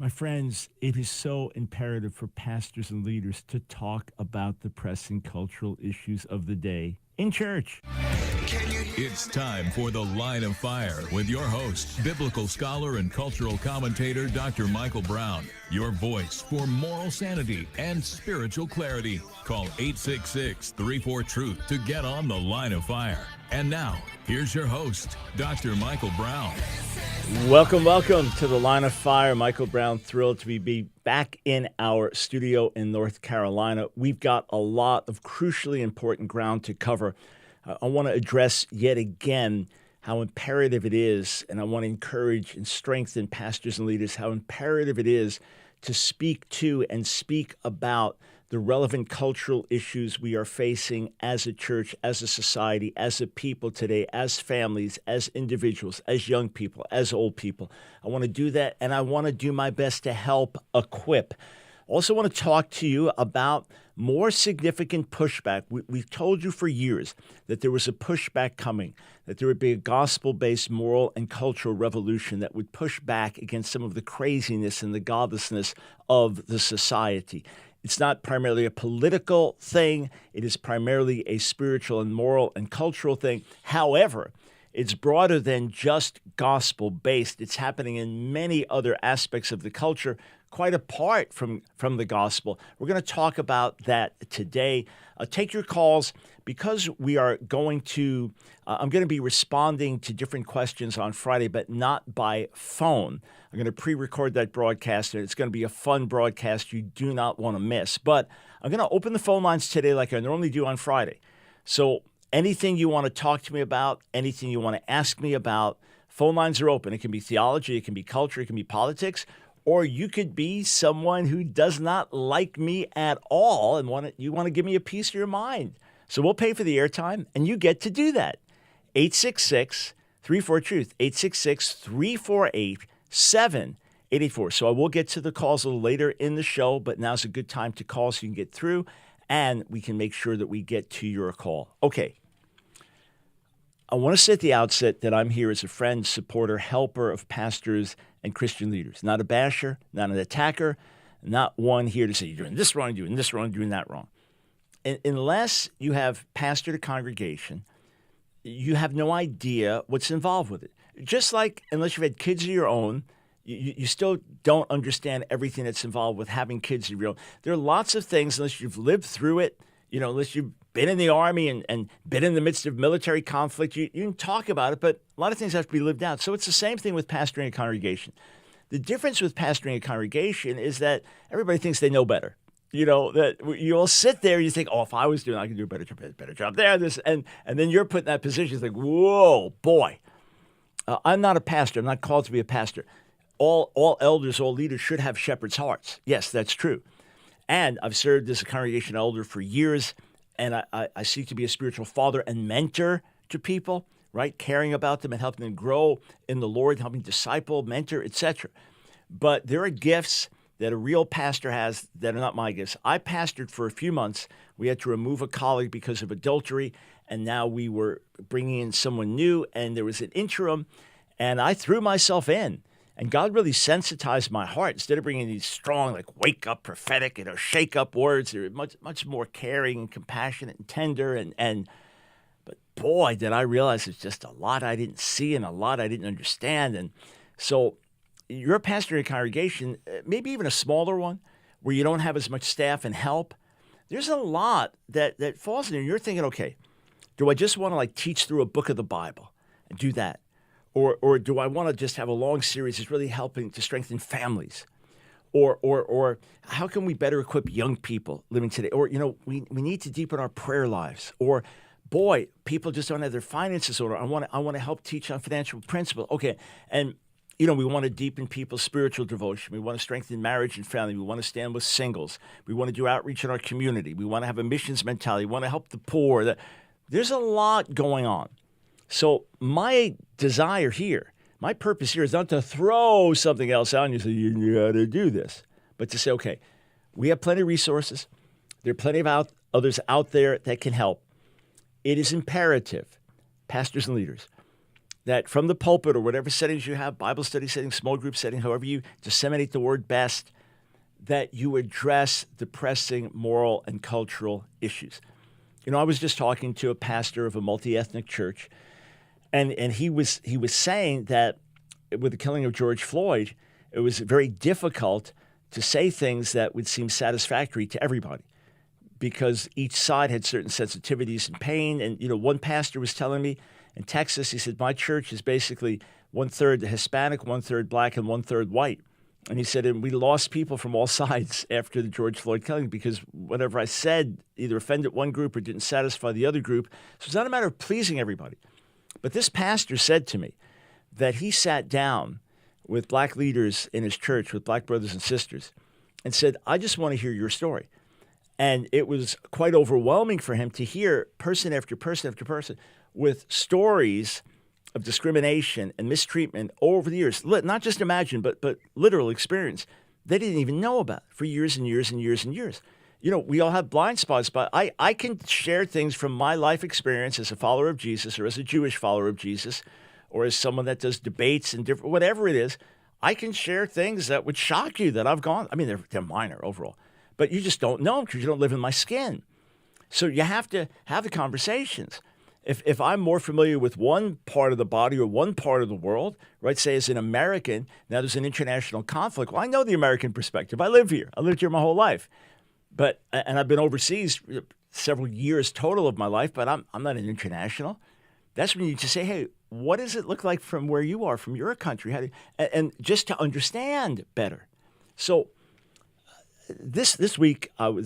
My friends, it is so imperative for pastors and leaders to talk about the pressing cultural issues of the day in church. It's time for The Line of Fire with your host, biblical scholar and cultural commentator, Dr. Michael Brown. Your voice for moral sanity and spiritual clarity. Call 866-34-TRUTH to get on The Line of Fire. And now, here's your host, Dr. Michael Brown. Welcome to The Line of Fire. Michael Brown, thrilled to be back in our studio in North Carolina. We've got a lot of crucially important ground to cover. I want to address yet again how imperative it is, and I want to encourage and strengthen pastors and leaders, how imperative it is to speak to and speak about the relevant cultural issues we are facing as a church, as a society, as a people today, as families, as individuals, as young people, as old people. I want to do that, and I want to do my best to help equip. Also want to talk to you about more significant pushback. We've told you for years that there was a pushback coming, that there would be a gospel-based moral and cultural revolution that would push back against some of the craziness and the godlessness of the society. It's not primarily a political thing. It is primarily a spiritual and moral and cultural thing. However, it's broader than just gospel-based. It's happening in many other aspects of the culture, quite apart from the gospel. We're going to talk about that today. Take your calls because we are going to, I'm going to be responding to different questions on Friday, but not by phone. I'm going to pre-record that broadcast, and it's going to be a fun broadcast you do not want to miss. But I'm going to open the phone lines today like I normally do on Friday. So anything you want to talk to me about, anything you want to ask me about, phone lines are open. It can be theology, it can be culture, it can be politics, or you could be someone who does not like me at all and you want to give me a piece of your mind. So we'll pay for the airtime, and you get to do that. 866-34-TRUTH, 866-348-7884. So I will get to the calls a little later in the show, but now's a good time to call so you can get through, and we can make sure that we get to your call. Okay. I want to say at the outset that I'm here as a friend, supporter, helper of pastors and Christian leaders. Not a basher, not an attacker, not one here to say you're doing this wrong, doing this wrong, doing that wrong. Unless you have pastored a congregation, you have no idea what's involved with it. Just like unless you've had kids of your own, you still don't understand everything that's involved with having kids of your own. There are lots of things, unless you've lived through it, unless you've been in the Army and been in the midst of military conflict, you can talk about it, but a lot of things have to be lived out. So it's the same thing with pastoring a congregation. The difference with pastoring a congregation is that everybody thinks they know better. That you all sit there and you think, oh, if I was doing it, I could do a better job there. And then you're put in that position. You think, whoa, boy, I'm not a pastor. I'm not called to be a pastor. All elders, all leaders should have shepherd's hearts. Yes, that's true. And I've served as a congregation elder for years, and I seek to be a spiritual father and mentor to people, right? Caring about them and helping them grow in the Lord, helping disciple, mentor, etc. But there are gifts that a real pastor has that are not my gifts. I pastored for a few months. We had to remove a colleague because of adultery, and now we were bringing in someone new, and there was an interim, and I threw myself in. And God really sensitized my heart. Instead of bringing these strong, wake up, prophetic, shake up words, they're much more caring and compassionate and tender. But boy, did I realize there's just a lot I didn't see and a lot I didn't understand. And so you're a pastor in a congregation, maybe even a smaller one, where you don't have as much staff and help. There's a lot that falls in there. You're thinking, okay, do I just want to teach through a book of the Bible and do that? Or do I want to just have a long series that's really helping to strengthen families? Or how can we better equip young people living today? Or, we need to deepen our prayer lives. Or, boy, people just don't have their finances order. I want to help teach on financial principle. Okay, and, we want to deepen people's spiritual devotion. We want to strengthen marriage and family. We want to stand with singles. We want to do outreach in our community. We want to have a missions mentality. We want to help the poor. There's a lot going on. So my desire here, my purpose here is not to throw something else out and you say, you got to do this, but to say, okay, we have plenty of resources. There are plenty of others out there that can help. It is imperative, pastors and leaders, that from the pulpit or whatever settings you have, Bible study setting, small group setting, however you disseminate the word best, that you address the pressing moral and cultural issues. You know, I was just talking to a pastor of a multi-ethnic church, and he was saying that with the killing of George Floyd, it was very difficult to say things that would seem satisfactory to everybody because each side had certain sensitivities and pain. And, you know, one pastor was telling me in Texas, he said, my church is basically 1/3 Hispanic, 1/3 black, and 1/3 white. And he said, and we lost people from all sides after the George Floyd killing because whatever I said either offended one group or didn't satisfy the other group. So it's not a matter of pleasing everybody. But this pastor said to me that he sat down with black leaders in his church, with black brothers and sisters, and said, I just want to hear your story. And it was quite overwhelming for him to hear person after person after person with stories of discrimination and mistreatment over the years, not just imagined, but literal experience they didn't even know about for years and years and years and years. You know, we all have blind spots, but I can share things from my life experience as a follower of Jesus or as a Jewish follower of Jesus or as someone that does debates and different, whatever it is. I can share things that would shock you that I've gone. I mean, they're minor overall, but you just don't know them because you don't live in my skin. So you have to have the conversations. If I'm more familiar with one part of the body or one part of the world, right, say as an American, now there's an international conflict. Well, I know the American perspective. I live here. I lived here my whole life. And I've been overseas several years total of my life, but I'm not an international. That's when you just say, hey, what does it look like from where you are, from your country? And just to understand better. So this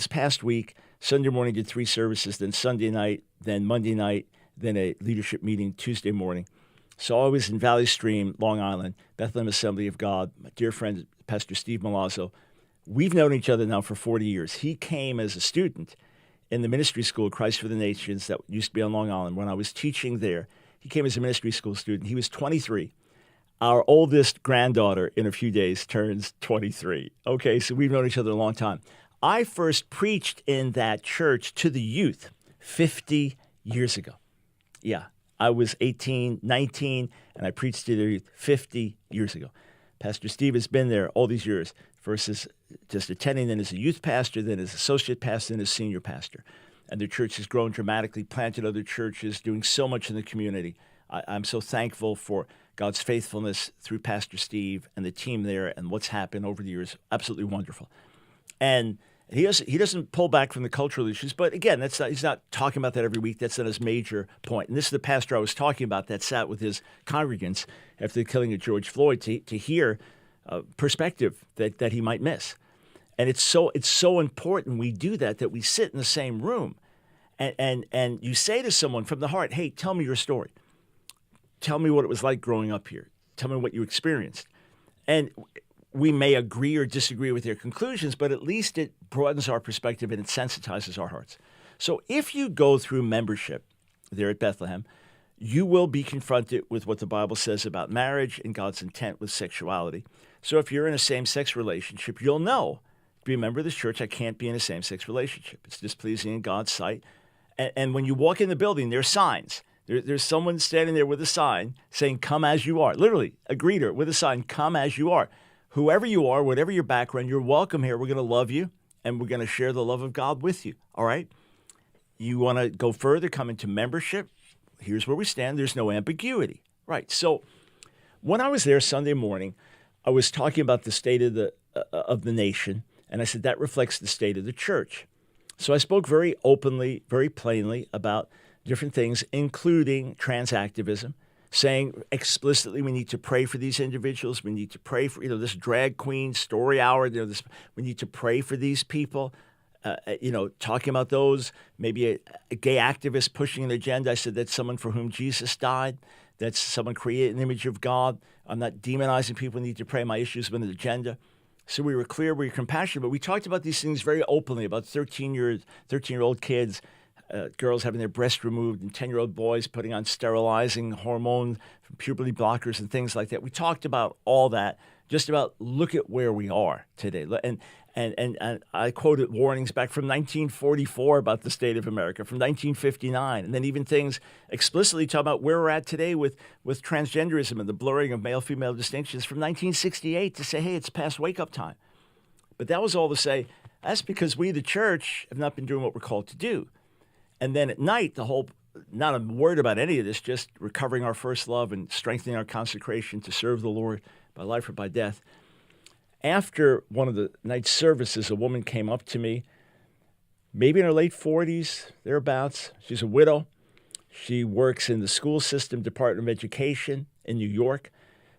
past week, Sunday morning did 3 services, then Sunday night, then Monday night, then a leadership meeting Tuesday morning. So I was in Valley Stream, Long Island, Bethlehem Assembly of God. My dear friend, Pastor Steve Milazzo. We've known each other now for 40 years. He came as a student in the ministry school, Christ for the Nations, that used to be on Long Island. When I was teaching there, he came as a ministry school student. He was 23. Our oldest granddaughter in a few days turns 23. Okay, so we've known each other a long time. I first preached in that church to the youth 50 years ago. Yeah, I was 18, 19, and I preached to the youth 50 years ago. Pastor Steve has been there all these years, first as just attending, then as a youth pastor, then as associate pastor, then as senior pastor. And the church has grown dramatically, planted other churches, doing so much in the community. I'm so thankful for God's faithfulness through Pastor Steve and the team there and what's happened over the years. Absolutely wonderful. And he doesn't pull back from the cultural issues, but again, he's not talking about that every week. That's not his major point. And this is the pastor I was talking about that sat with his congregants after the killing of George Floyd to hear perspective that he might miss. And it's so important we do that we sit in the same room and you say to someone from the heart, hey, tell me your story. Tell me what it was like growing up here. Tell me what you experienced. And we may agree or disagree with their conclusions, but at least it broadens our perspective and it sensitizes our hearts. So if you go through membership there at Bethlehem, you will be confronted with what the Bible says about marriage and God's intent with sexuality. So if you're in a same-sex relationship, you'll know, to be a member of this church, I can't be in a same-sex relationship. It's displeasing in God's sight. And when you walk in the building, there's signs. There's someone standing there with a sign saying, come as you are. Literally, a greeter with a sign, come as you are. Whoever you are, whatever your background, you're welcome here. We're going to love you, and we're going to share the love of God with you, all right? You want to go further, come into membership. Here's where we stand. There's no ambiguity, right? So when I was there Sunday morning, I was talking about the state of the nation, and I said that reflects the state of the church. So I spoke very openly, very plainly about different things, including transactivism, saying explicitly we need to pray for these individuals. We need to pray for, this drag queen story hour. We need to pray for these people, talking about those, maybe a gay activist pushing an agenda. I said that's someone for whom Jesus died. That's someone created in the image of God. I'm not demonizing people who need to pray. My issues with an agenda. So we were clear, we were compassionate, but we talked about these things very openly, about 13-year-old kids girls having their breasts removed and 10-year-old boys putting on sterilizing hormone puberty blockers and things like that. We talked about all that, just about look at where we are today. And I quoted warnings back from 1944 about the state of America, from 1959, and then even things explicitly talk about where we're at today with transgenderism and the blurring of male-female distinctions from 1968 to say, hey, it's past wake-up time. But that was all to say, that's because we, the church, have not been doing what we're called to do. And then at night, not a word about any of this, just recovering our first love and strengthening our consecration to serve the Lord by life or by death. After one of the night services, a woman came up to me, maybe in her late 40s, thereabouts. She's a widow. She works in the school system, Department of Education in New York,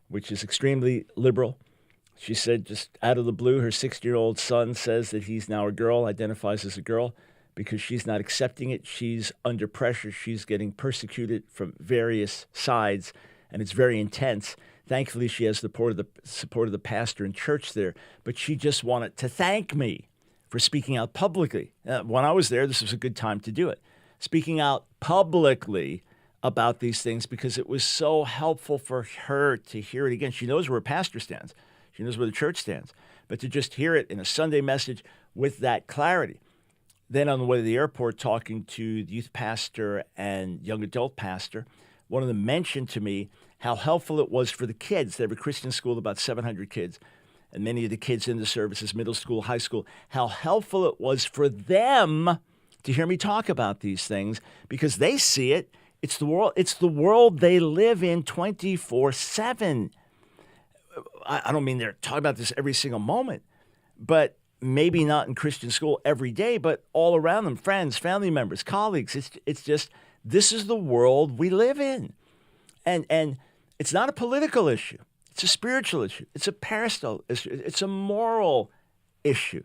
which is extremely liberal. She said just out of the blue, her 60-year-old son says that he's now a girl, identifies as a girl, because she's not accepting it. She's under pressure. She's getting persecuted from various sides, and it's very intense. Thankfully, she has the support of the pastor and church there, but she just wanted to thank me for speaking out publicly. When I was there, this was a good time to do it. Speaking out publicly about these things because it was so helpful for her to hear it again. She knows where a pastor stands. She knows where the church stands. But to just hear it in a Sunday message with that clarity. Then on the way to the airport, talking to the youth pastor and young adult pastor, one of them mentioned to me how helpful it was for the kids. They have a Christian school, about 700 kids, and many of the kids in the services, middle school, high school, how helpful it was for them to hear me talk about these things because they see it. It's the world they live in 24/7. I don't mean they're talking about this every single moment, but maybe not in Christian school every day, but all around them, friends, family members, colleagues. It's just, this is the world we live in. And it's not a political issue. It's a spiritual issue. It's a pastoral issue. It's a moral issue.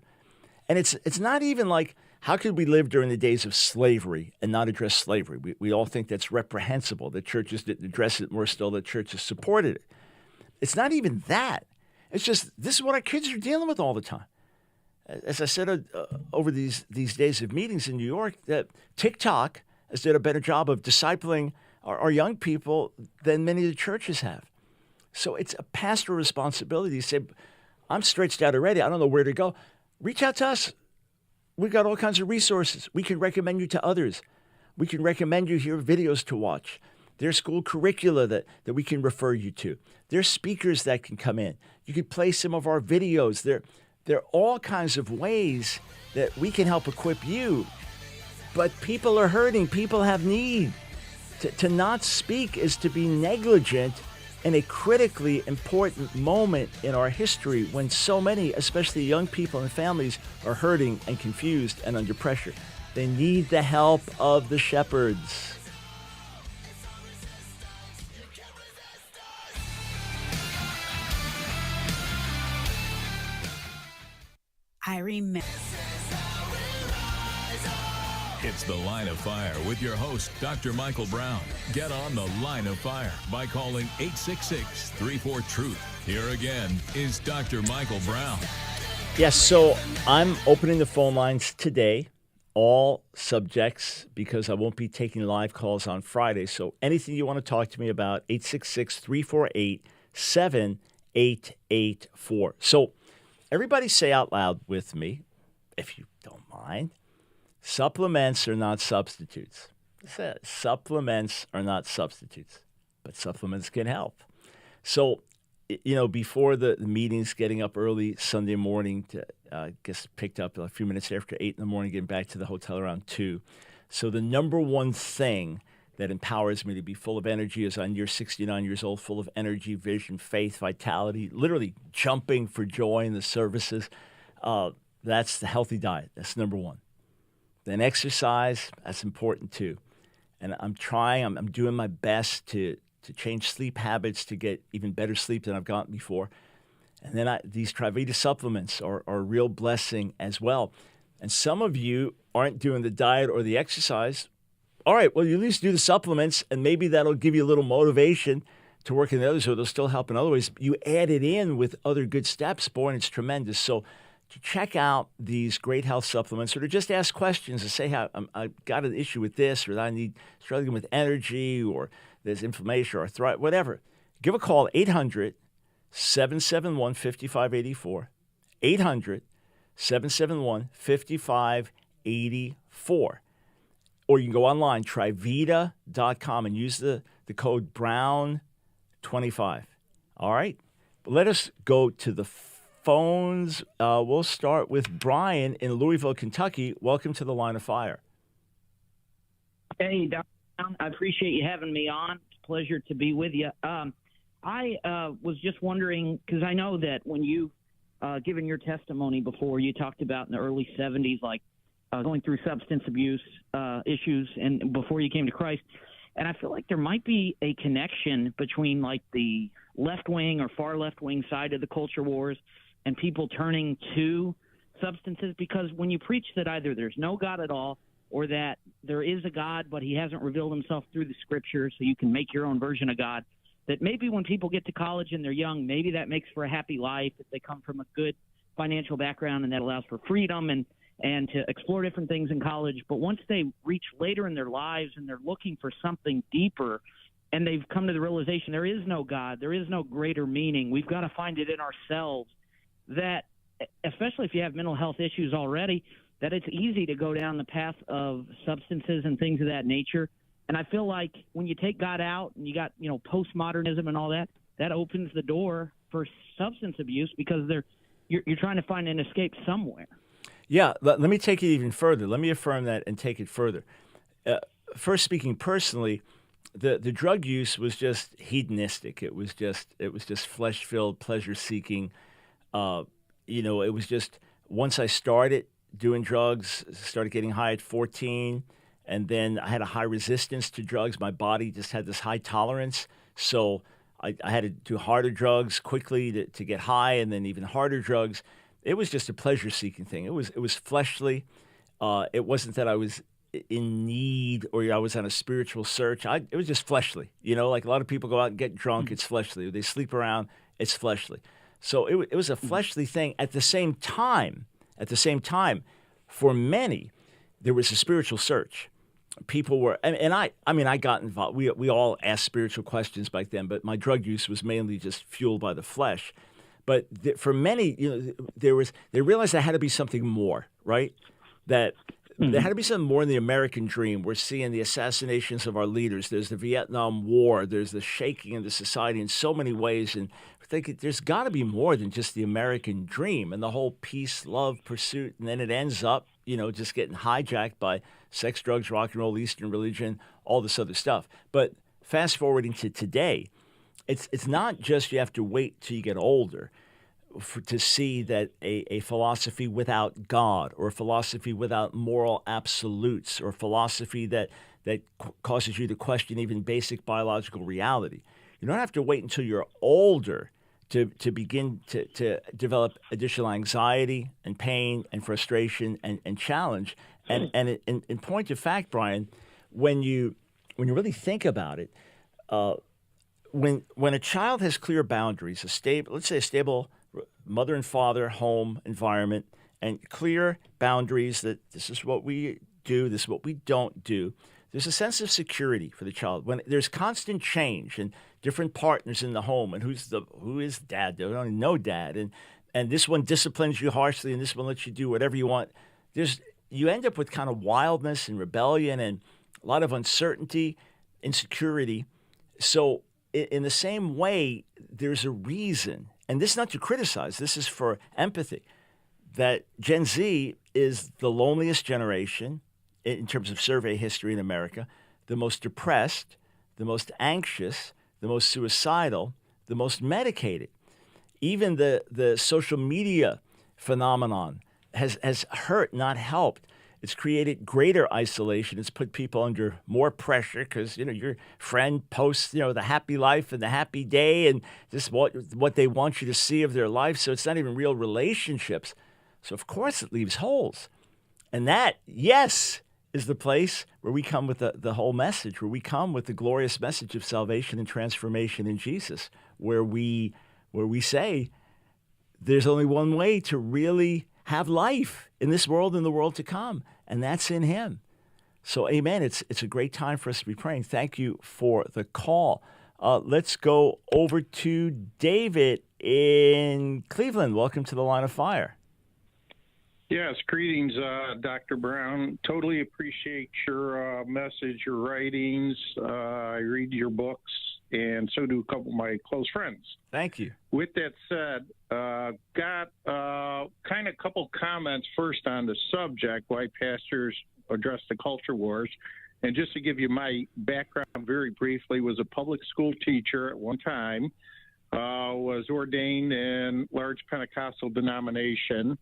And it's not even like, how could we live during the days of slavery and not address slavery? We all think that's reprehensible. The churches didn't address it, more still the churches supported it. It's not even that. It's just, this is what our kids are dealing with all the time. As I said over these days of meetings in New York, that TikTok has done a better job of discipling our young people than many of the churches have. So it's a pastoral responsibility to say, I'm stretched out already. I don't know where to go. Reach out to us. We've got all kinds of resources. We can recommend you to others. We can recommend you here videos to watch. There's school curricula that we can refer you to. There's speakers that can come in. You can play some of our videos. There are all kinds of ways that we can help equip you. But people are hurting. People have need. To not speak is to be negligent in a critically important moment in our history when so many, especially young people and families, are hurting and confused and under pressure. They need the help of the shepherds. I remember. It's The Line of Fire with your host, Dr. Michael Brown. Get on The Line of Fire by calling 866-34-TRUTH. Here again is Dr. Michael Brown. Yes, so I'm opening the phone lines today, all subjects, because I won't be taking live calls on Friday. So anything you want to talk to me about, 866-348-7884. So everybody say out loud with me, if you don't mind, supplements are not substitutes. Supplements are not substitutes, but supplements can help. So, before the meetings, getting up early Sunday morning to picked up a few minutes after 8 in the morning, getting back to the hotel around 2. So the number one thing that empowers me to be full of energy is on year 69 years old, full of energy, vision, faith, vitality, literally jumping for joy in the services. That's the healthy diet. That's number one. Then exercise, that's important too. And I'm doing my best to change sleep habits to get even better sleep than I've gotten before. And then these Trivita supplements are a real blessing as well. And some of you aren't doing the diet or the exercise. All right, well, you at least do the supplements, and maybe that'll give you a little motivation to work in the others, so it'll still help in other ways. You add it in with other good steps, boy, and it's tremendous. So to check out these great health supplements, or to just ask questions and say, "How I've got an issue with this, or I need struggling with energy, or there's inflammation or arthritis, whatever," give a call, 800-771-5584, 800-771-5584. Or you can go online, trivita.com, and use the code BROWN25. All right? But let us go to the phones. We'll start with Brian in Louisville, Kentucky. Welcome to the Line of Fire. Hey, Dr. Brown, I appreciate you having me on. It's a pleasure to be with you. I was just wondering, because I know that when you given your testimony before, you talked about in the early 70s, like going through substance abuse issues and before you came to Christ. And I feel like there might be a connection between like the left wing or far left wing side of the culture wars and people turning to substances, because when you preach that either there's no God at all or that there is a God, but he hasn't revealed himself through the scriptures, so you can make your own version of God, that maybe when people get to college and they're young, maybe that makes for a happy life if they come from a good financial background, and that allows for freedom and to explore different things in college. But once they reach later in their lives and they're looking for something deeper, and they've come to the realization there is no God, there is no greater meaning, we've got to find it in ourselves, that especially if you have mental health issues already, that it's easy to go down the path of substances and things of that nature. And I feel like when you take God out and you got, postmodernism and all that, that opens the door for substance abuse, because you're trying to find an escape somewhere. Yeah, let me take it even further. Let me affirm that and take it further. First, speaking personally, the drug use was just hedonistic. It was just flesh-filled, pleasure-seeking. It was just, once I started doing drugs, started getting high at 14, and then I had a high resistance to drugs. My body just had this high tolerance, so I had to do harder drugs quickly to get high, and then even harder drugs. It was just a pleasure-seeking thing. It was fleshly. It wasn't that I was in need or I was on a spiritual search. It was just fleshly. Like a lot of people go out and get drunk, it's fleshly. They sleep around, it's fleshly. So it was a fleshly thing. At the same time, for many, there was a spiritual search. People were, and I got involved. We all asked spiritual questions back then, but my drug use was mainly just fueled by the flesh. But for many, they realized there had to be something more, right? That there had to be something more in the American dream. We're seeing the assassinations of our leaders. There's the Vietnam War. There's the shaking of the society in so many ways. And I think there's got to be more than just the American dream and the whole peace, love, pursuit. And then it ends up, just getting hijacked by sex, drugs, rock and roll, Eastern religion, all this other stuff. But fast forwarding to today, it's not just you have to wait till you get older to see that a philosophy without God, or a philosophy without moral absolutes, or a philosophy that causes you to question even basic biological reality. You don't have to wait until you're older to begin to develop additional anxiety and pain and frustration and challenge. And in point of fact, Brian, when you really think about it, when a child has clear boundaries, let's say a stable mother and father home environment, and clear boundaries that this is what we do, this is what we don't do, there's a sense of security for the child. When there's constant change and different partners in the home, and who is dad? They don't even know dad, and this one disciplines you harshly, and this one lets you do whatever you want. You end up with kind of wildness and rebellion and a lot of uncertainty, insecurity. So in the same way, there's a reason, and this is not to criticize, this is for empathy, that Gen Z is the loneliest generation in terms of survey history in America, the most depressed, the most anxious, the most suicidal, the most medicated. Even the social media phenomenon has hurt, not helped. It's created greater isolation. It's put people under more pressure because, your friend posts, the happy life and the happy day and just what they want you to see of their life. So it's not even real relationships. So, of course, it leaves holes. And that, yes, is the place where we come with the whole message, where we come with the glorious message of salvation and transformation in Jesus, where we say there's only one way to really have life in this world and the world to come, and that's in him. So, amen. It's a great time for us to be praying. Thank you for the call. Let's go over to David in Cleveland. Welcome to the Line of Fire. Yes, greetings, Dr. Brown. Totally appreciate your message, your writings. I read your books, and so do a couple of my close friends. Thank you. With that said, got kind of a couple comments first on the subject, why pastors address the culture wars. And just to give you my background very briefly, was a public school teacher at one time, was ordained in large Pentecostal denomination,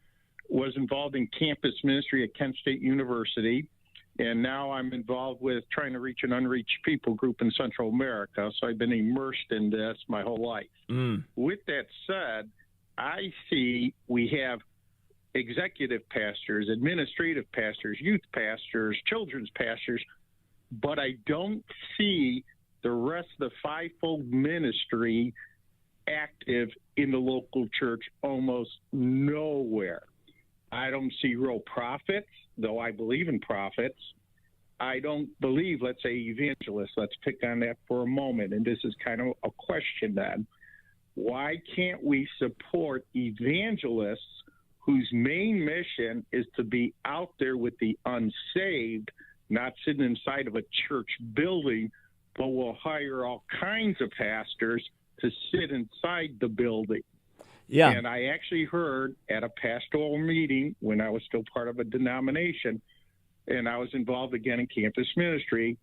was involved in campus ministry at Kent State University, and now I'm involved with trying to reach an unreached people group in Central America. So I've been immersed in this my whole life. With that said, I see we have executive pastors, administrative pastors, youth pastors, children's pastors, but I don't see the rest of the fivefold ministry active in the local church almost nowhere. I don't see real prophets, though I believe in prophets. I don't believe, let's say, evangelists. Let's pick on that for a moment. And this is kind of a question then. Why can't we support evangelists whose main mission is to be out there with the unsaved, not sitting inside of a church building, but will hire all kinds of pastors to sit inside the building? Yeah. And I actually heard at a pastoral meeting when I was still part of a denomination, and I was involved again in campus ministry,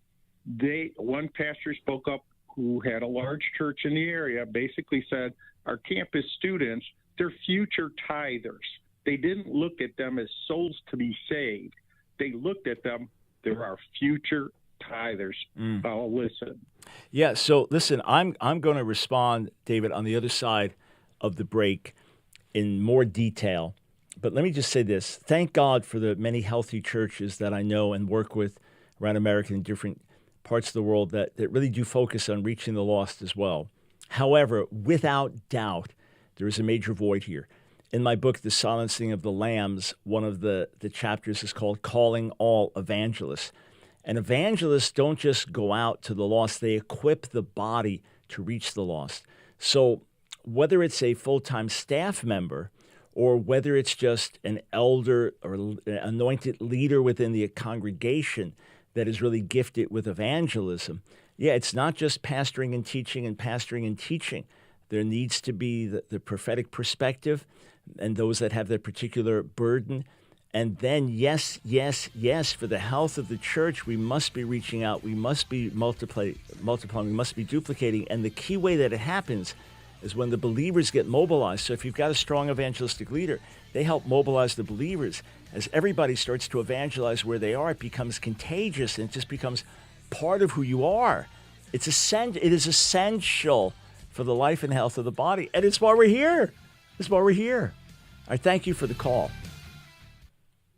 one pastor spoke up who had a large church in the area, basically said, our campus students, they're future tithers. They didn't look at them as souls to be saved. They looked at them, they're our future tithers. I'll listen. Yeah, so listen, I'm going to respond, David, on the other side of the break in more detail. But let me just say this. Thank God for the many healthy churches that I know and work with around America in different parts of the world that really do focus on reaching the lost as well. However, without doubt, there is a major void here. In my book, The Silencing of the Lambs, one of the chapters is called Calling All Evangelists. And evangelists don't just go out to the lost, they equip the body to reach the lost. So whether it's a full-time staff member or whether it's just an elder or an anointed leader within the congregation that is really gifted with evangelism, yeah, it's not just pastoring and teaching and pastoring and teaching. There needs to be the prophetic perspective and those that have their particular burden. And then, yes, for the health of the church, we must be reaching out. We must be multiplying. We must be duplicating. And the key way that it happens is when the believers get mobilized. So if you've got a strong evangelistic leader, they help mobilize the believers. As everybody starts to evangelize where they are, it becomes contagious and it just becomes part of who you are. It is essential for the life and health of the body. And it's why we're here. It's why we're here. I thank you for the call.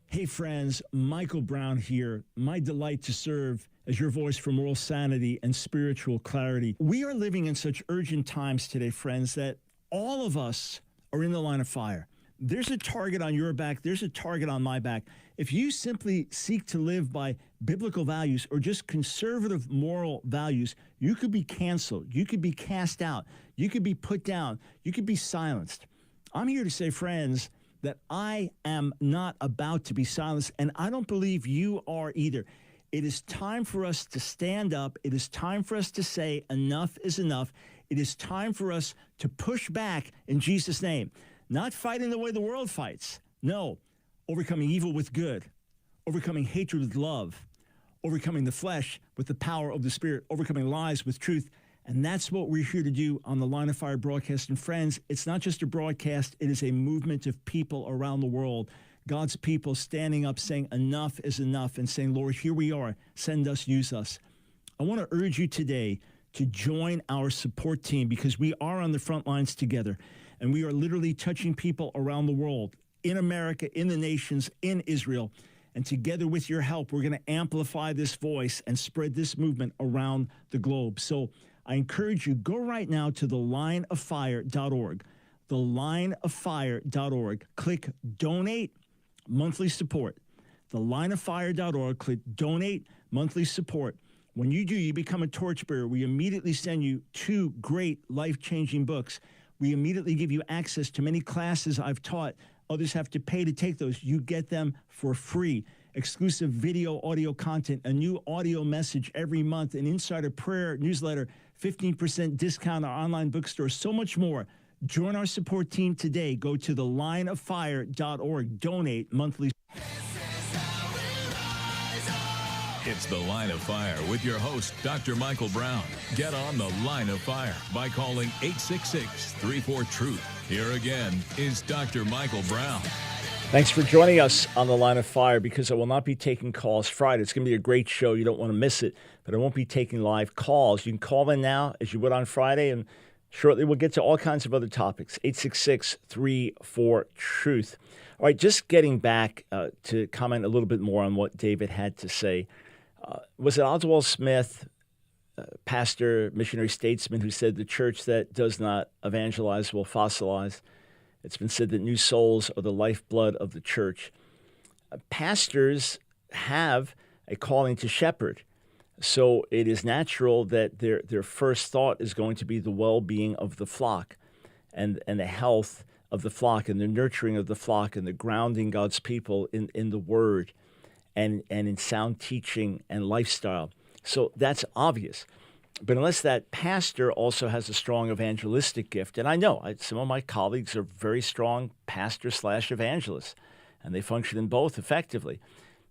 Hey friends, Michael Brown here. My delight to serve as your voice for moral sanity and spiritual clarity. We are living in such urgent times today, friends, that all of us are in the line of fire. There's a target on your back. There's a target on my back. If you simply seek to live by biblical values or just conservative moral values, you could be canceled. You could be cast out. You could be put down. You could be silenced. I'm here to say, friends, that I am not about to be silenced, and I don't believe you are either. It is time for us to stand up. It is time for us to say enough is enough. It is time for us to push back in Jesus' name. Not fighting the way the world fights. No, overcoming evil with good, overcoming hatred with love, overcoming the flesh with the power of the Spirit, overcoming lies with truth. And that's what we're here to do on the Line of Fire broadcast. And friends, it's not just a broadcast, it is a movement of people around the world. God's people standing up saying enough is enough and saying, Lord, here we are, send us, use us. I want to urge you today to join our support team because we are on the front lines together and we are literally touching people around the world, in America, in the nations, in Israel. And together with your help, we're going to amplify this voice and spread this movement around the globe. So I encourage you, go right now to thelineoffire.org, thelineoffire.org. Click Donate Monthly Support. Thelineoffire.org. Click Donate Monthly Support. When you do, you become a torchbearer. We immediately send you 2 great life-changing books. We immediately give you access to many classes I've taught. Others have to pay to take those. You get them for free. Exclusive video, audio content, a new audio message every month, an insider prayer newsletter, 15% discount on our online bookstore, so much more. Join our support team today. Go to thelineoffire.org. Donate monthly. It's The Line of Fire with your host, Dr. Michael Brown. Get on The Line of Fire by calling 866-34-TRUTH. Here again is Dr. Michael Brown. Thanks for joining us on The Line of Fire, because I will not be taking calls Friday. It's going to be a great show. You don't want to miss it, but I won't be taking live calls. You can call in now as you would on Friday, and shortly we'll get to all kinds of other topics. 866-34-TRUTH. All right, just getting back to comment a little bit more on what David had to say. Was it Oswald Smith, pastor, missionary statesman, who said the church that does not evangelize will fossilize? It's been said that new souls are the lifeblood of the church. Pastors have a calling to shepherd, so it is natural that their first thought is going to be the well-being of the flock and the health of the flock and the nurturing of the flock and the grounding God's people in the Word and in sound teaching and lifestyle. So that's obvious. But unless that pastor also has a strong evangelistic gift, and I know some of my colleagues are very strong pastor/evangelists, and they function in both effectively.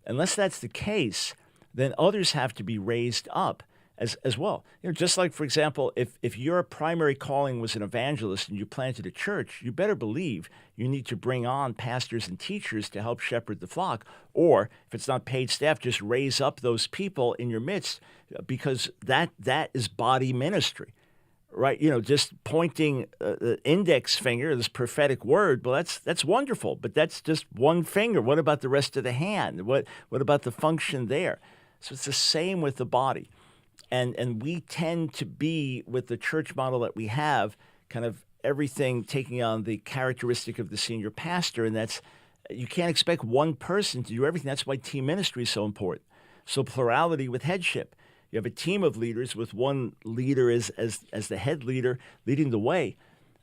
Unless that's the case, then others have to be raised up as well. You know, just like, for example, if your primary calling was an evangelist and you planted a church, you better believe you need to bring on pastors and teachers to help shepherd the flock. Or if it's not paid staff, just raise up those people in your midst, because that is body ministry, right? You know, just pointing the index finger, this prophetic word, well, that's wonderful, but that's just one finger. What about the rest of the hand? What about the function there? So it's the same with the body. And we tend to be, with the church model that we have, kind of everything taking on the characteristic of the senior pastor, and that's, you can't expect one person to do everything. That's why team ministry is so important. So plurality with headship. You have a team of leaders with one leader as the head leader leading the way.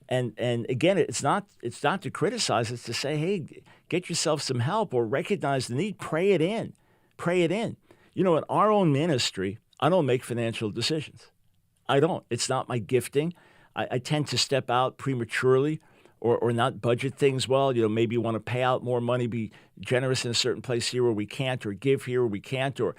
And again, it's not to criticize, it's to say, hey, get yourself some help or recognize the need, pray it in. You know, in our own ministry, I don't make financial decisions. I don't. It's not my gifting. I tend to step out prematurely or not budget things well. You know, maybe you want to pay out more money, be generous in a certain place here where we can't, or give here where we can't, or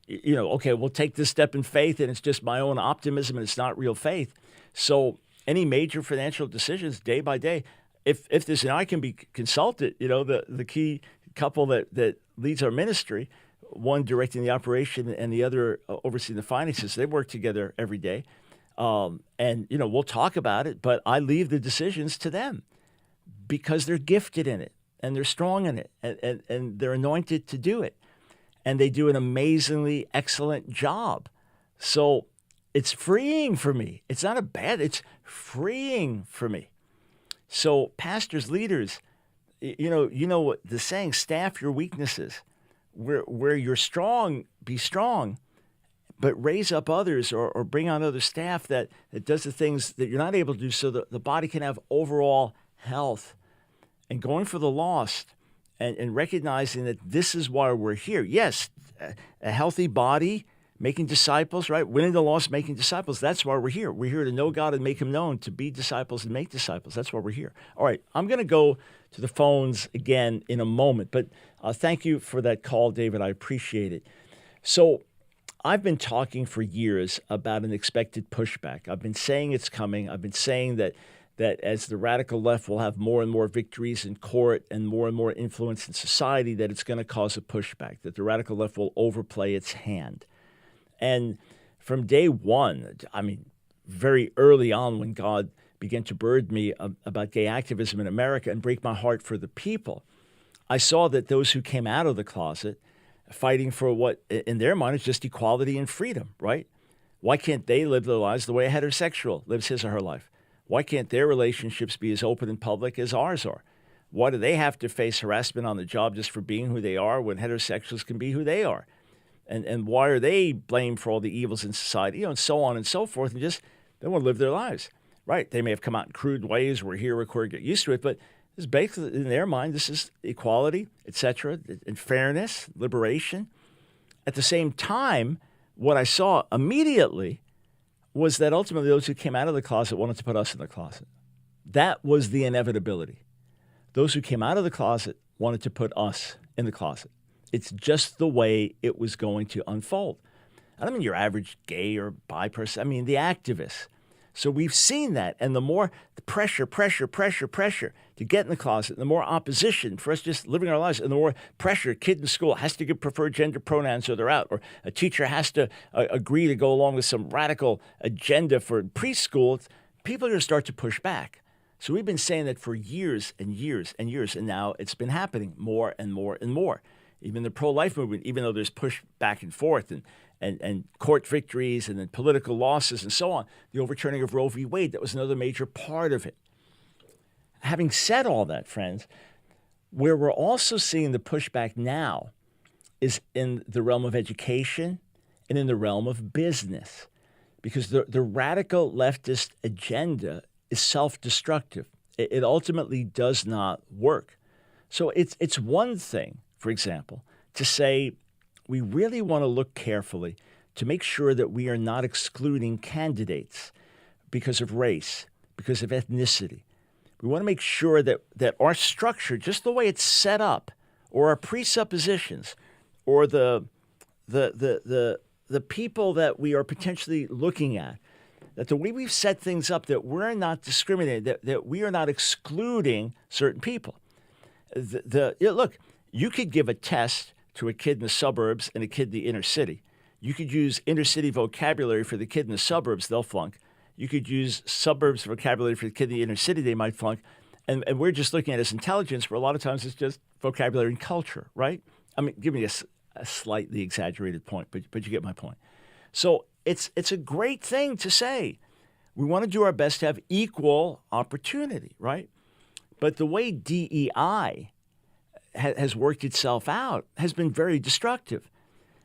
you know, okay, we'll take this step in faith and it's just my own optimism and it's not real faith. So any major financial decisions day by day, if this and I can be consulted, you know, the key couple that leads our ministry, one directing the operation and the other overseeing the finances, they work together every day. And, you know, we'll talk about it, but I leave the decisions to them because they're gifted in it and they're strong in it and they're anointed to do it. And they do an amazingly excellent job. So it's freeing for me. It's not it's freeing for me. So pastors, leaders, you know what the saying, staff your weaknesses. Where you're strong, be strong, but raise up others or bring on other staff that does the things that you're not able to do so that the body can have overall health. And going for the lost and recognizing that this is why we're here. Yes, a healthy body, making disciples, right? Winning the lost, making disciples. That's why we're here. We're here to know God and make him known, to be disciples and make disciples. That's why we're here. All right, I'm going to go to the phones again in a moment, but thank you for that call, David. I appreciate it. So I've been talking for years about an expected pushback. I've been saying it's coming. I've been saying that as the radical left will have more and more victories in court and more influence in society, that it's going to cause a pushback, that the radical left will overplay its hand. And from day one, I mean, very early on when God began to burden me about gay activism in America and break my heart for the people, I saw that those who came out of the closet fighting for what in their mind is just equality and freedom, right? Why can't they live their lives the way a heterosexual lives his or her life? Why can't their relationships be as open and public as ours are? Why do they have to face harassment on the job just for being who they are when heterosexuals can be who they are? And why are they blamed for all the evils in society, and so on and so forth, and just they want to live their lives, right? They may have come out in crude ways. We're here, we're get used to it, but this is basically, in their mind, this is equality, etc., and fairness, liberation. At the same time, what I saw immediately was that ultimately those who came out of the closet wanted to put us in the closet. That was the inevitability. Those who came out of the closet wanted to put us in the closet. It's just the way it was going to unfold. I don't mean your average gay or bi person. I mean the activists. So we've seen that. And the more the pressure to get in the closet, the more opposition for us just living our lives, and the more pressure a kid in school has to give preferred gender pronouns or they're out, or a teacher has to agree to go along with some radical agenda for preschool, people are going to start to push back. So we've been saying that for years and years and years, and now it's been happening more and more and more. Even the pro-life movement, even though there's push back and forth and court victories and then political losses and so on, the overturning of Roe v. Wade, that was another major part of it. Having said all that, friends, where we're also seeing the pushback now is in the realm of education and in the realm of business, because the radical leftist agenda is self-destructive. It ultimately does not work. So it's one thing, for example, to say we really want to look carefully to make sure that we are not excluding candidates because of race, because of ethnicity. We want to make sure that our structure, just the way it's set up, or our presuppositions, or the people that we are potentially looking at, that the way we've set things up, that we're not discriminating, that we are not excluding certain people. Look, you could give a test to a kid in the suburbs and a kid in the inner city. You could use inner city vocabulary for the kid in the suburbs, they'll flunk. You could use suburbs vocabulary for the kid in the inner city, they might flunk. And we're just looking at it as intelligence, where a lot of times it's just vocabulary and culture, right? I mean, give me a slightly exaggerated point, but you get my point. So it's a great thing to say. We want to do our best to have equal opportunity, right? But the way DEI has worked itself out has been very destructive,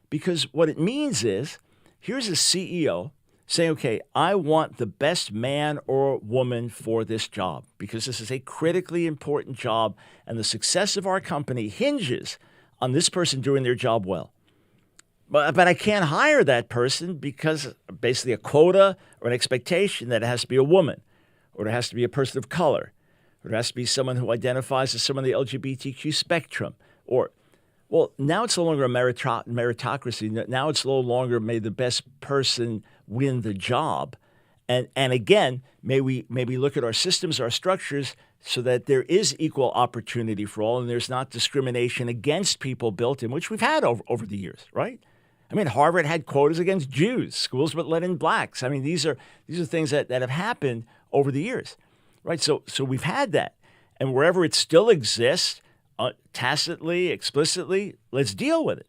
because what it means is here's a CEO saying, okay, I want the best man or woman for this job because this is a critically important job and the success of our company hinges on this person doing their job well. But I can't hire that person because basically a quota or an expectation that it has to be a woman, or it has to be a person of color, or it has to be someone who identifies as someone on the LGBTQ spectrum. Or, well, now it's no longer a meritocracy. Now it's no longer may the best person win the job. And again, may we look at our systems, our structures, so that there is equal opportunity for all, and there's not discrimination against people built in, which we've had over the years, right? I mean, Harvard had quotas against Jews. Schools would let in blacks. I mean, these are things that have happened over the years, right? So we've had that. And wherever it still exists, tacitly, explicitly, let's deal with it.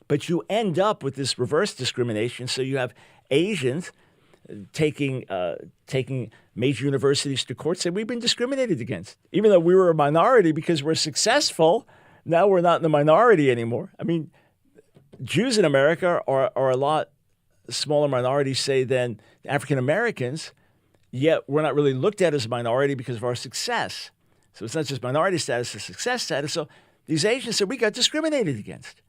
But you end up with this reverse discrimination. So you have Asians taking major universities to court saying we've been discriminated against. Even though we were a minority because we're successful, now we're not in the minority anymore. I mean, Jews in America are a lot smaller minority, say, than African Americans, yet we're not really looked at as a minority because of our success. So it's not just minority status, it's success status. So these Asians said we got discriminated against.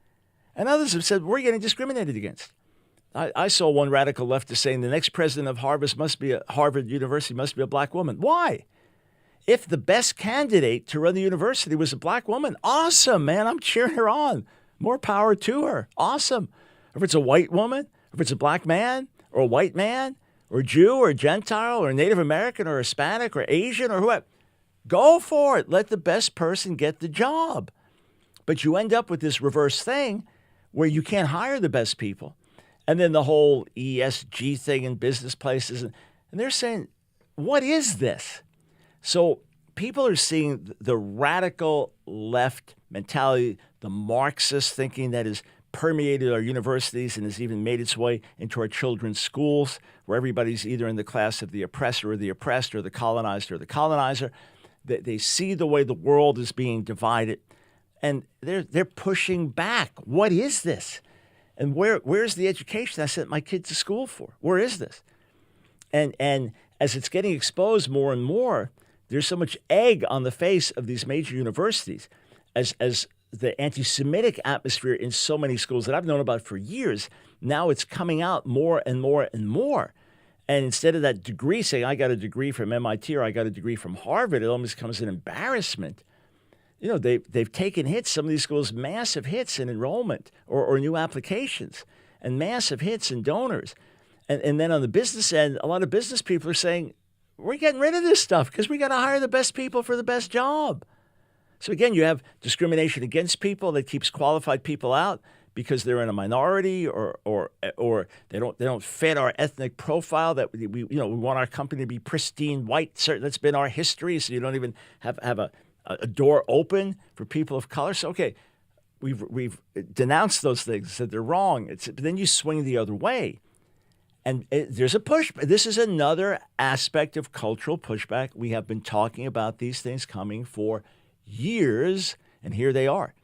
And others have said we're getting discriminated against. I saw one radical leftist saying the next president of Harvard University must be a black woman. Why? If the best candidate to run the university was a black woman, awesome, man, I'm cheering her on. More power to her. Awesome. If it's a white woman, if it's a black man or a white man or a Jew or a Gentile or a Native American or Hispanic or Asian or whoever, go for it. Let the best person get the job. But you end up with this reverse thing where you can't hire the best people. And then the whole ESG thing in business places. And they're saying, what is this? So people are seeing the radical left mentality, the Marxist thinking that has permeated our universities and has even made its way into our children's schools, where everybody's either in the class of the oppressor or the oppressed, or the colonized or the colonizer. They see the way the world is being divided, and they're pushing back. What is this? And where's the education I sent my kid to school for? Where is this? And as it's getting exposed more and more, there's so much egg on the face of these major universities as the anti-Semitic atmosphere in so many schools that I've known about for years. Now it's coming out more and more and more. And instead of that degree saying, I got a degree from MIT or I got a degree from Harvard, it almost becomes an embarrassment. You know, they've taken hits, some of these schools, massive hits in enrollment or new applications, and massive hits in donors. And then on the business end, a lot of business people are saying, we're getting rid of this stuff because we got to hire the best people for the best job. So again, you have discrimination against people that keeps qualified people out because they're in a minority or they don't fit our ethnic profile. That we want our company to be pristine white. Certainly, that's been our history. So you don't even have a door open for people of color. So okay, we've denounced those things, said they're wrong. But then you swing the other way. And there's a push. This is another aspect of cultural pushback. We have been talking about these things coming for years, and here they are.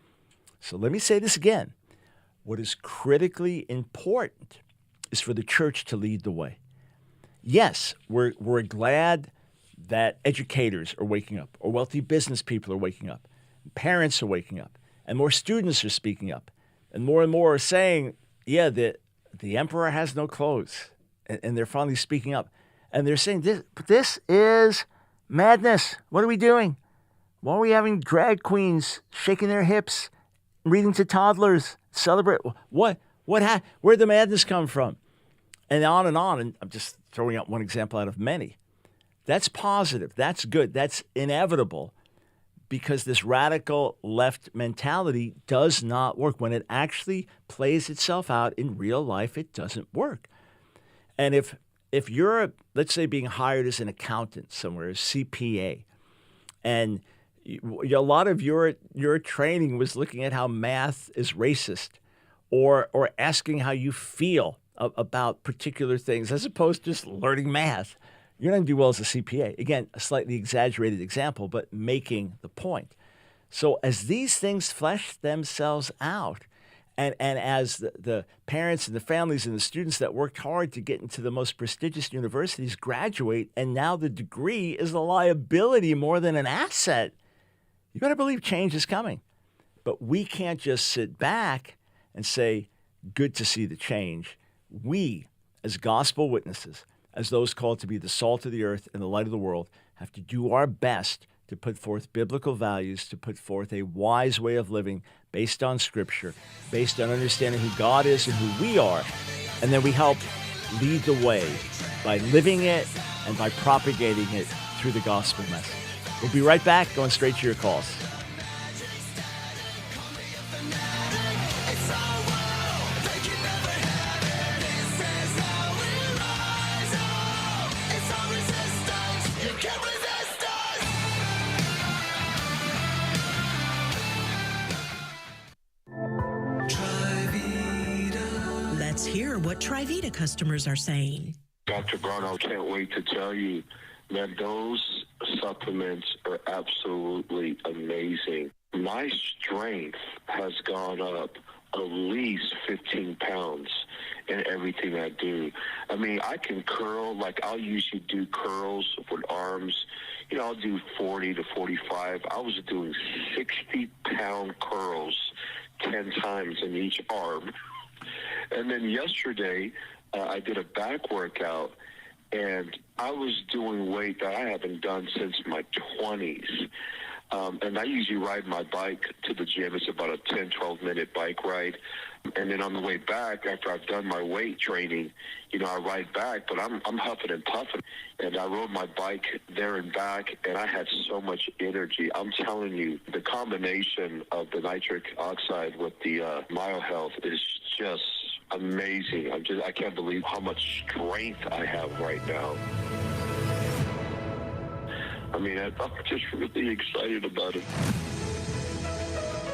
So let me say this again. What is critically important is for the church to lead the way. Yes, we're glad that educators are waking up, or wealthy business people are waking up, parents are waking up, and more students are speaking up, and more are saying, yeah, the emperor has no clothes, and they're finally speaking up. And they're saying, this is madness. What are we doing? Why are we having drag queens shaking their hips, reading to toddlers, celebrate? Where'd the madness come from? And on, and I'm just throwing out one example out of many. That's positive. That's good. That's inevitable, because this radical left mentality does not work. When it actually plays itself out in real life, it doesn't work. And if you're, let's say, being hired as an accountant somewhere, a CPA, and a lot of your training was looking at how math is racist, or asking how you feel about particular things, as opposed to just learning math, you're not going to do well as a CPA. Again, a slightly exaggerated example, but making the point. So as these things flesh themselves out, and as the parents and the families and the students that worked hard to get into the most prestigious universities graduate, and now the degree is a liability more than an asset, you better believe change is coming. But we can't just sit back and say, good to see the change. We, as gospel witnesses, as those called to be the salt of the earth and the light of the world, have to do our best to put forth biblical values, to put forth a wise way of living based on Scripture, based on understanding who God is and who we are. And then we help lead the way by living it and by propagating it through the gospel message. We'll be right back, going straight to your calls. Let's hear what Trivita customers are saying. Dr. Brown, I can't wait to tell you that those supplements are absolutely amazing. My strength has gone up at least 15 pounds in everything I do. I mean, I can curl, like I'll usually do curls with arms. You know, I'll do 40 to 45. I was doing 60-pound curls 10 times in each arm. And then yesterday, I did a back workout, and I was doing weight that I haven't done since my 20s. And I usually ride my bike to the gym. It's about a 10, 12-minute bike ride. And then on the way back, after I've done my weight training, you know, I ride back, but I'm huffing and puffing. And I rode my bike there and back, and I had so much energy. I'm telling you, the combination of the nitric oxide with the MyoHealth is just amazing. I can't believe how much strength I have right now. I mean, I'm just really excited about it.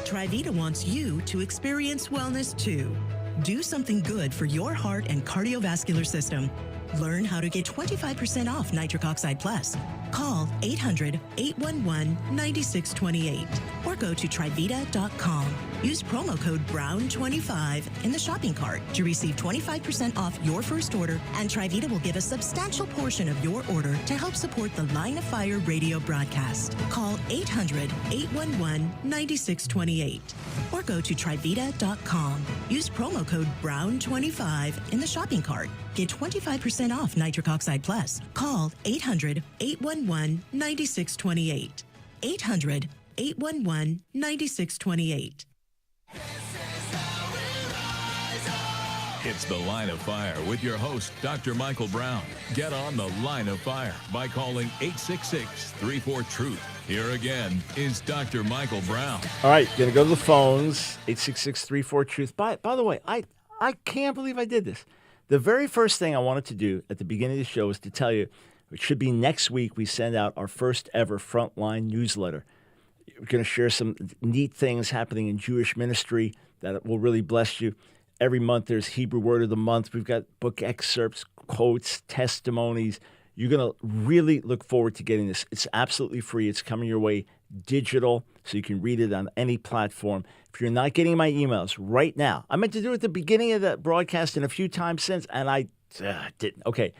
Trivita wants you to experience wellness too. Do something good for your heart and cardiovascular system. Learn how to get 25% off Nitric Oxide Plus. Call 800-811-9628 or go to trivita.com. Use promo code BROWN25 in the shopping cart to receive 25% off your first order, and Trivita will give a substantial portion of your order to help support the Line of Fire radio broadcast. Call 800-811-9628 or go to trivita.com. Use promo code BROWN25 in the shopping cart. Get 25% off Nitric Oxide Plus. Call 800-811-9628. 800-811-9628. It's The Line of Fire with your host, Dr. Michael Brown. Get on The Line of Fire by calling 866-34-TRUTH. Here again is Dr. Michael Brown. All right, going to go to the phones, 866-34-TRUTH. By the way, I can't believe I did this. The very first thing I wanted to do at the beginning of the show is to tell you, it should be next week, we send out our first ever Frontline newsletter. We're going to share some neat things happening in Jewish ministry that will really bless you. Every month there's Hebrew Word of the Month. We've got book excerpts, quotes, testimonies. You're going to really look forward to getting this. It's absolutely free. It's coming your way digital, so you can read it on any platform. If you're not getting my emails right now, I meant to do it at the beginning of the broadcast and a few times since, and I didn't. Okay,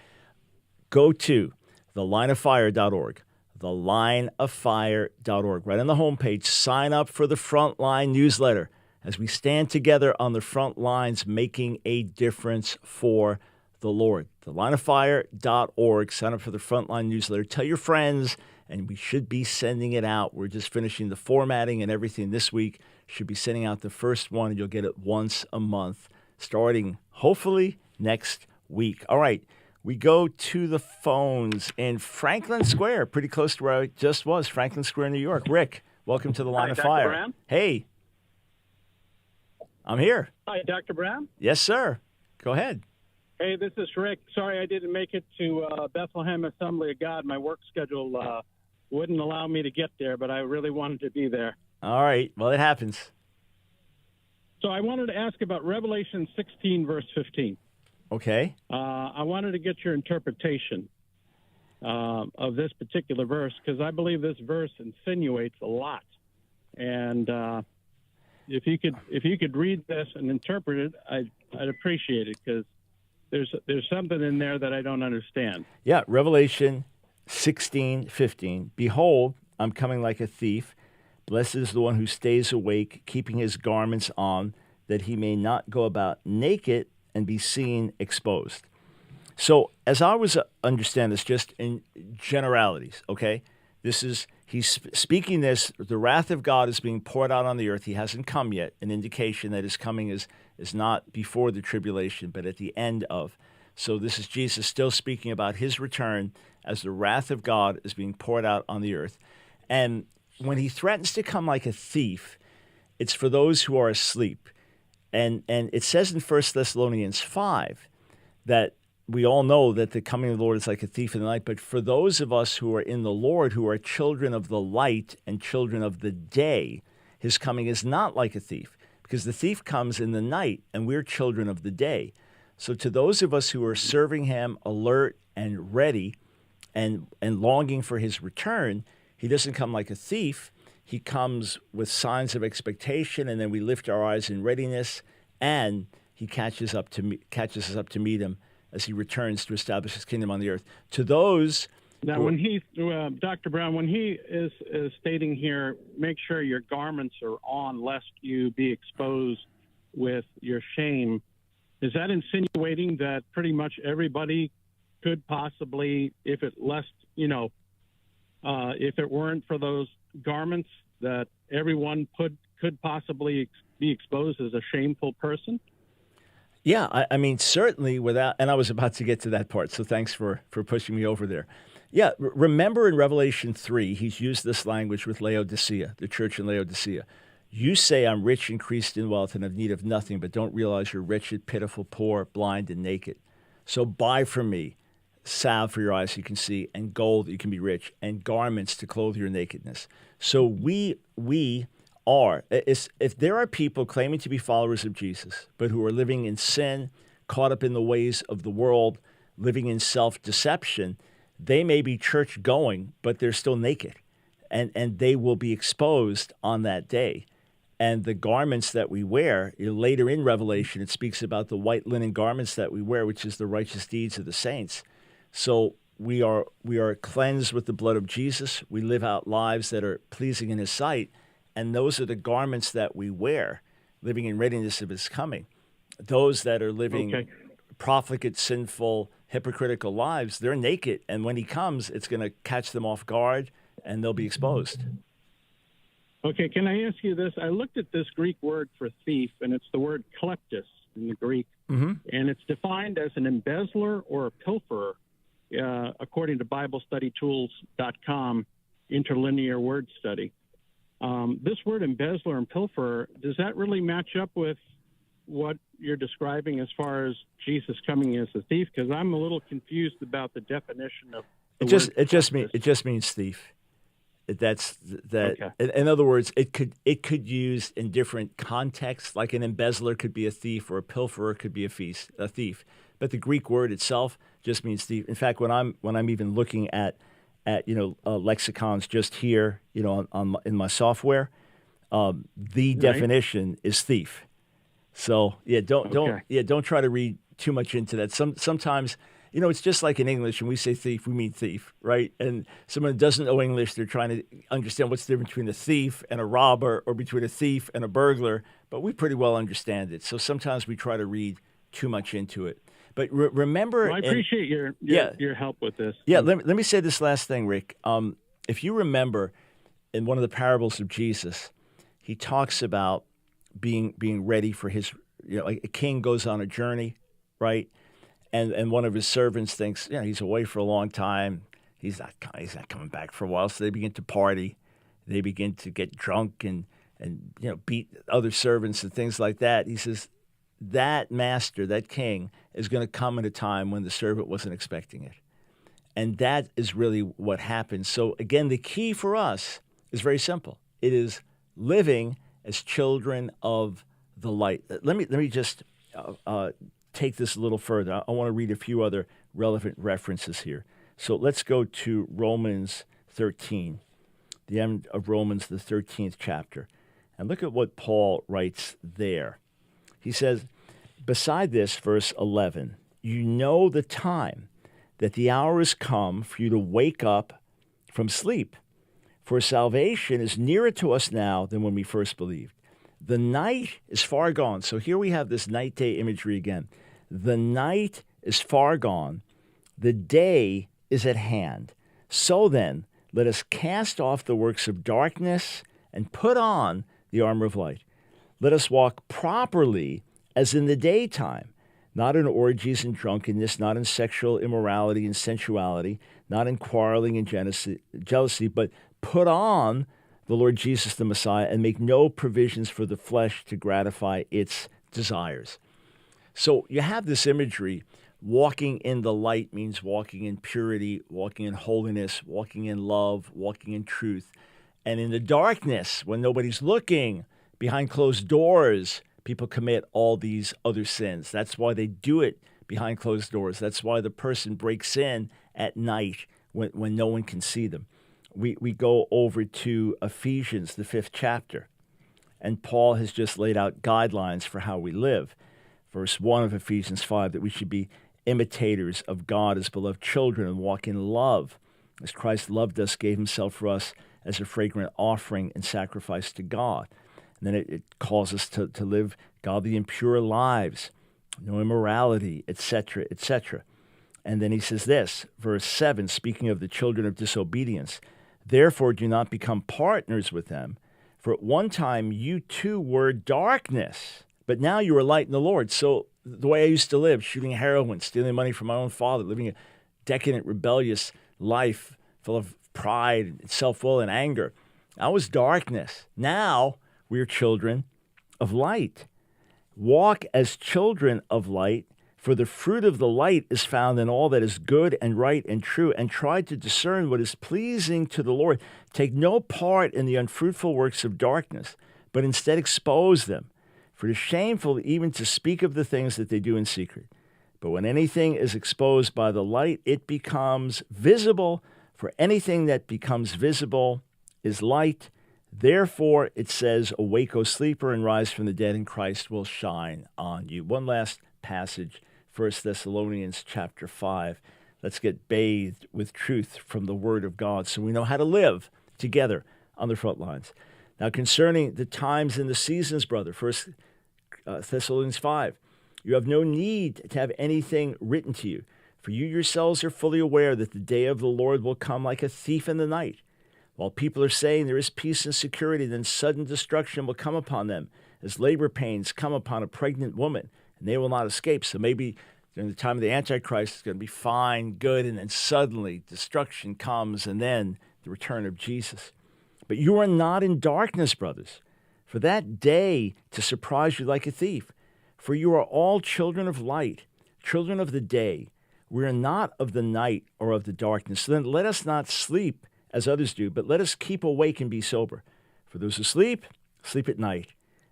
go to thelineoffire.org, thelineoffire.org. Right on the homepage, sign up for the Frontline newsletter as we stand together on the front lines making a difference for the Lord. Thelineoffire.org. Sign up for the Frontline newsletter. Tell your friends, and we should be sending it out. We're just finishing the formatting and everything this week. Should be sending out the first one, and you'll get it once a month, starting hopefully next week. All right, we go to the phones in Franklin Square, pretty close to where I just was, Franklin Square, New York. Rick, welcome to the Line of Dr. Fire. Brown? Hey, I'm here. Hi, Dr. Brown. Yes, sir. Go ahead. Hey, this is Rick. Sorry I didn't make it to Bethlehem Assembly of God. My work schedule wouldn't allow me to get there, but I really wanted to be there. All right. Well, it happens. So I wanted to ask about Revelation 16, verse 15. Okay. I wanted to get your interpretation of this particular verse, because I believe this verse insinuates a lot. And if you could read this and interpret it, I'd appreciate it, because there's something in there that I don't understand. Yeah, Revelation 16:15. Behold, I'm coming like a thief. Blessed is the one who stays awake, keeping his garments on, that he may not go about naked and be seen exposed. So as I was understand this, just in generalities, okay, he's speaking this, the wrath of God is being poured out on the earth. He hasn't come yet, an indication that his coming is not before the tribulation, but at the end of. So this is Jesus still speaking about his return as the wrath of God is being poured out on the earth. And when he threatens to come like a thief, it's for those who are asleep. And it says in 1 Thessalonians 5 that we all know that the coming of the Lord is like a thief in the night. But for those of us who are in the Lord, who are children of the light and children of the day, his coming is not like a thief, because the thief comes in the night and we're children of the day. So to those of us who are serving him, alert and ready and longing for his return, he doesn't come like a thief. He comes with signs of expectation, and then we lift our eyes in readiness, and he catches us up to meet him as he returns to establish his kingdom on the earth. To those now, when he, Dr. Brown, when he is stating here, make sure your garments are on, lest you be exposed with your shame, is that insinuating that pretty much everybody could possibly, if it weren't for those garments, that everyone could possibly be exposed as a shameful person? Yeah, I mean, certainly without, and I was about to get to that part, so thanks for pushing me over there. Yeah, remember in Revelation 3, he's used this language with Laodicea, the church in Laodicea. You say I'm rich, increased in wealth, and have need of nothing, but don't realize you're wretched, pitiful, poor, blind, and naked. So buy from me salve for your eyes so you can see, and gold that you can be rich, and garments to clothe your nakedness. So we are, if there are people claiming to be followers of Jesus, but who are living in sin, caught up in the ways of the world, living in self-deception, they may be church-going, but they're still naked, and they will be exposed on that day. And the garments that we wear, later in Revelation, it speaks about the white linen garments that we wear, which is the righteous deeds of the saints. So we are cleansed with the blood of Jesus. We live out lives that are pleasing in his sight, and those are the garments that we wear, living in readiness of his coming. Those that are living profligate, sinful, hypocritical lives, they're naked, and when he comes, it's going to catch them off guard, and they'll be exposed. Okay, can I ask you this? I looked at this Greek word for thief, and it's the word kleptos in the Greek, and it's defined as an embezzler or a pilferer, according to BibleStudyTools.com, interlinear word study. This word embezzler and pilferer, does that really match up with what you're describing as far as Jesus coming as a thief? Because I'm a little confused about the definition of the word. It just means thief. That's that. Okay. In other words, it could use in different contexts. Like an embezzler could be a thief, or a pilferer could be a thief. But the Greek word itself just means thief. In fact, when I'm even looking at lexicons just here, in my software, the definition is thief. So don't try to read too much into that. Sometimes. It's just like in English, when we say thief, we mean thief, right? And someone who doesn't know English, they're trying to understand what's the difference between a thief and a robber, or between a thief and a burglar, but we pretty well understand it. So sometimes we try to read too much into it. But remember... Well, I appreciate your help with this. Yeah, let me say this last thing, Rick. If you remember, in one of the parables of Jesus, he talks about being ready for his... like a king goes on a journey, right? And one of his servants thinks, he's away for a long time. He's not coming back for a while. So they begin to party. They begin to get drunk and beat other servants and things like that. He says, that master, that king, is going to come at a time when the servant wasn't expecting it. And that is really what happens. So again, the key for us is very simple. It is living as children of the light. Let me just... take this a little further. I want to read a few other relevant references here. So let's go to Romans 13, the end of Romans, the 13th chapter. And look at what Paul writes there. He says, beside this, verse 11, you know the time, that the hour has come for you to wake up from sleep. For salvation is nearer to us now than when we first believed. The night is far gone. So here we have this night-day imagery again. The night is far gone. The day is at hand. So then, let us cast off the works of darkness and put on the armor of light. Let us walk properly as in the daytime, not in orgies and drunkenness, not in sexual immorality and sensuality, not in quarreling and jealousy, but put on the Lord Jesus the Messiah and make no provisions for the flesh to gratify its desires. So you have this imagery. Walking in the light means walking in purity, walking in holiness, walking in love, walking in truth. And in the darkness, when nobody's looking, behind closed doors, people commit all these other sins. That's why they do it behind closed doors. That's why the person breaks in at night when no one can see them. We go over to Ephesians, the 5th chapter, and Paul has just laid out guidelines for how we live. Verse 1 of Ephesians 5, that we should be imitators of God as beloved children and walk in love, as Christ loved us, gave himself for us as a fragrant offering and sacrifice to God. And then it calls us to live godly and pure lives, no immorality, etc., etc. And then he says this, verse 7, speaking of the children of disobedience, therefore do not become partners with them, for at one time you too were darkness, but now you are light in the Lord. So the way I used to live, shooting heroin, stealing money from my own father, living a decadent, rebellious life full of pride, self-will, and anger, I was darkness. Now we are children of light. Walk as children of light, for the fruit of the light is found in all that is good and right and true, and try to discern what is pleasing to the Lord. Take no part in the unfruitful works of darkness, but instead expose them. For it is shameful even to speak of the things that they do in secret. But when anything is exposed by the light, it becomes visible. For anything that becomes visible is light. Therefore, it says, awake, O sleeper, and rise from the dead, and Christ will shine on you. One last passage, 1 Thessalonians chapter 5. Let's get bathed with truth from the Word of God so we know how to live together on the front lines. Now, concerning the times and the seasons, brother, 1 Thessalonians 5, you have no need to have anything written to you, for you yourselves are fully aware that the day of the Lord will come like a thief in the night. While people are saying there is peace and security, then sudden destruction will come upon them, as labor pains come upon a pregnant woman, and they will not escape. So maybe during the time of the Antichrist, it's going to be fine, good, and then suddenly destruction comes, and then the return of Jesus. But you are not in darkness, brothers, for that day to surprise you like a thief. For you are all children of light, children of the day. We are not of the night or of the darkness. So then let us not sleep as others do, but let us keep awake and be sober. For those who sleep, sleep at night,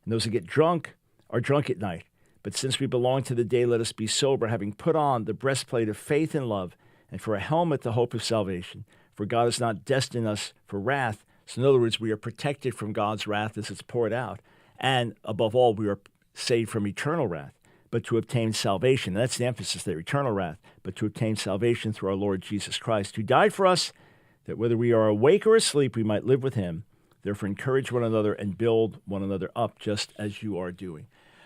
and those who get drunk are drunk at night. But since we belong to the day, let us be sober, having put on the breastplate of faith and love, and for a helmet the hope of salvation. For God has not destined us for wrath. So in other words, we are protected from God's wrath as it's poured out. And above all, we are saved from eternal wrath, but to obtain salvation. That's the emphasis there, eternal wrath, but to obtain salvation through our Lord Jesus Christ, who died for us, that whether we are awake or asleep, we might live with him. Therefore, encourage one another and build one another up, just as you are doing.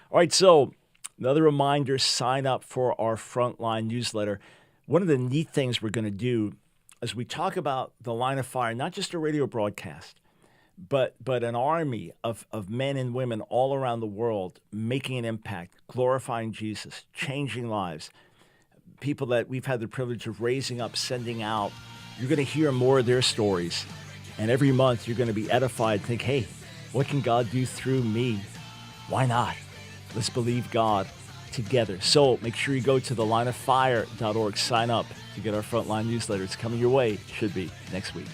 All right, so another reminder, sign up for our Frontline newsletter. One of the neat things we're going to do as we talk about the line of fire, not just a radio broadcast, but an army of men and women all around the world making an impact, glorifying Jesus, changing lives, people that we've had the privilege of raising up, sending out. You're going to hear more of their stories. And every month you're going to be edified, think, hey, what can God do through me? Why not? Let's believe God together. So make sure you go to thelineoffire.org, sign up to get our Frontline newsletter. It's coming your way. It should be next week.